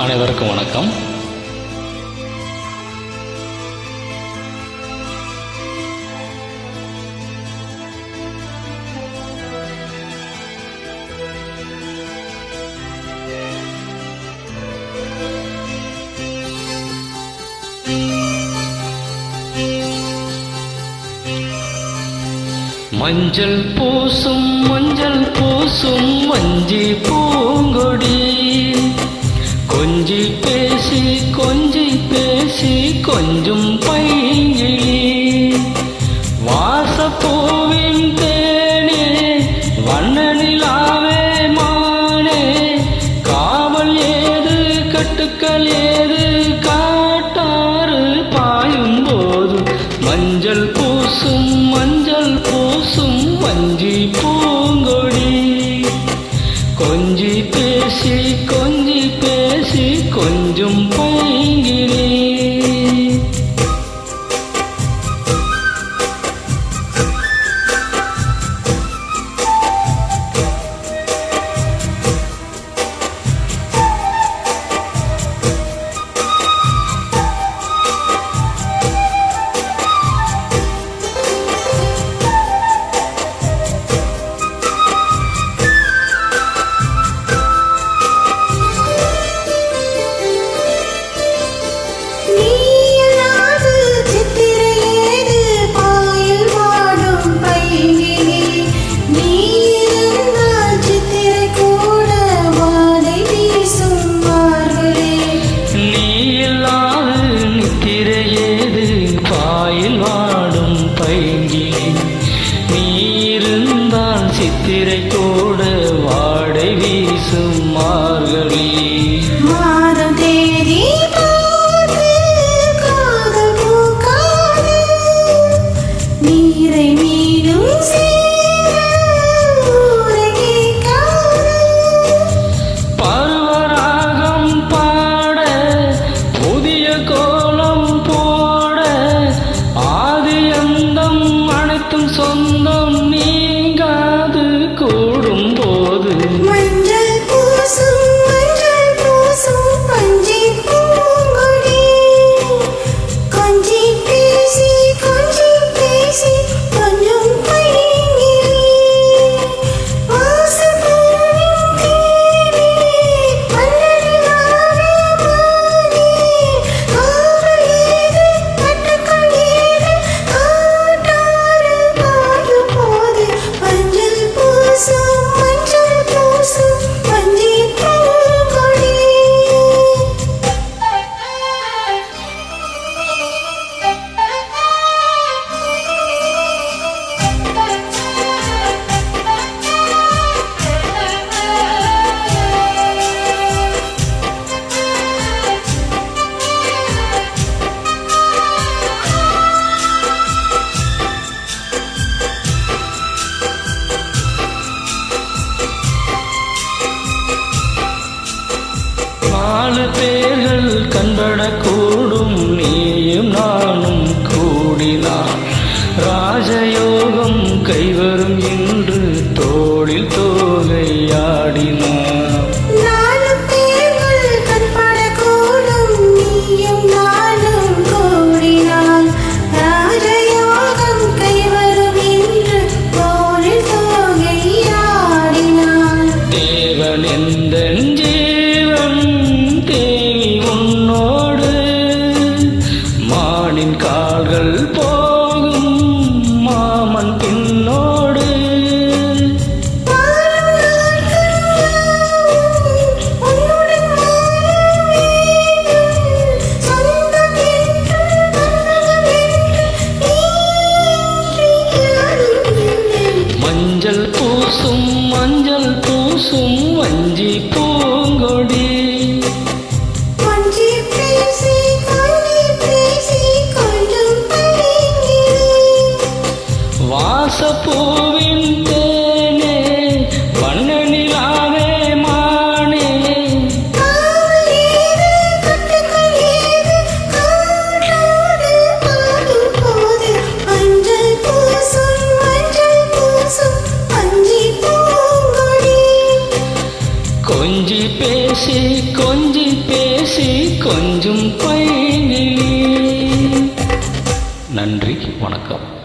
அனைவருக்கும் வணக்கம். மஞ்சள் பூசும் வஞ்சி பூங்கொடி, கொஞ்சி பேசி கொஞ்சம் பைங்கிளி, வாசப்பூவின் தேனே வண்ண நிலாவே மானே, காவல் ஏது கட்டுக்கள் ஏது காட்டாறு பாயும் போது, மஞ்சள் பூசும் வஞ்சி பூங்கொடி, கொஞ்சி பேசி கொஞ்சம் பைங்கிளி. சித்திரை கூட வாடை வீசும் மார்கழி, மாதம் தேதி காதல் பூக்காது, நீரை மீண்டும் பருவராகம் பாட புதிய கோலம் போட, ஆதி அந்தம் அனைத்தும் சொந்தம் நீங்காது கூடும் போது, மஞ்சள் பூசும் வஞ்சி பூங்கொடி, கொஞ்சி பேசி கொஞ்சம் பைங்கிளி, வாசப்பூவின் தேனே வண்ண நிலாவே மானே, காவல் ஏது கட்டுக்கள் ஏது காட்டாறு பாயும் போது, மஞ்சள் பூசும் வஞ்சி பூங்கொடி. நாலு பேர்கள் கண்படக்கூடும் நீயும் நானும் கூடினார், ராஜயோகம் கைவரும் என்று தோளில் தோகையாடினார். நாலு பேர்கள் கண்படக்கூடும் நீயும் நானும் கூடினால், ராஜயோகம் கைவரும் என்று தோளில் தோகையாடினார். தேவன் எந்த ஜீவன் தேவி உன்னோடு, மானின் கால்கள் போகும் மாமன் பின்னோடு, மஞ்சள் பூசும் வஞ்சி பூங்கொடி, கொஞ்சி பேசி கொஞ்சம் பைங்கிளி, வாசப்பூவின் தேனே வண்ண நிலாவே மானே, காவல் ஏது கட்டுக்கள் ஏது காட்டாறு பாயும் போது, மஞ்சள் பூசும் வஞ்சி பூங்கொடி, கொஞ்சி பேசி கொஞ்சம் பைங்கிளி. நன்றி, வணக்கம்.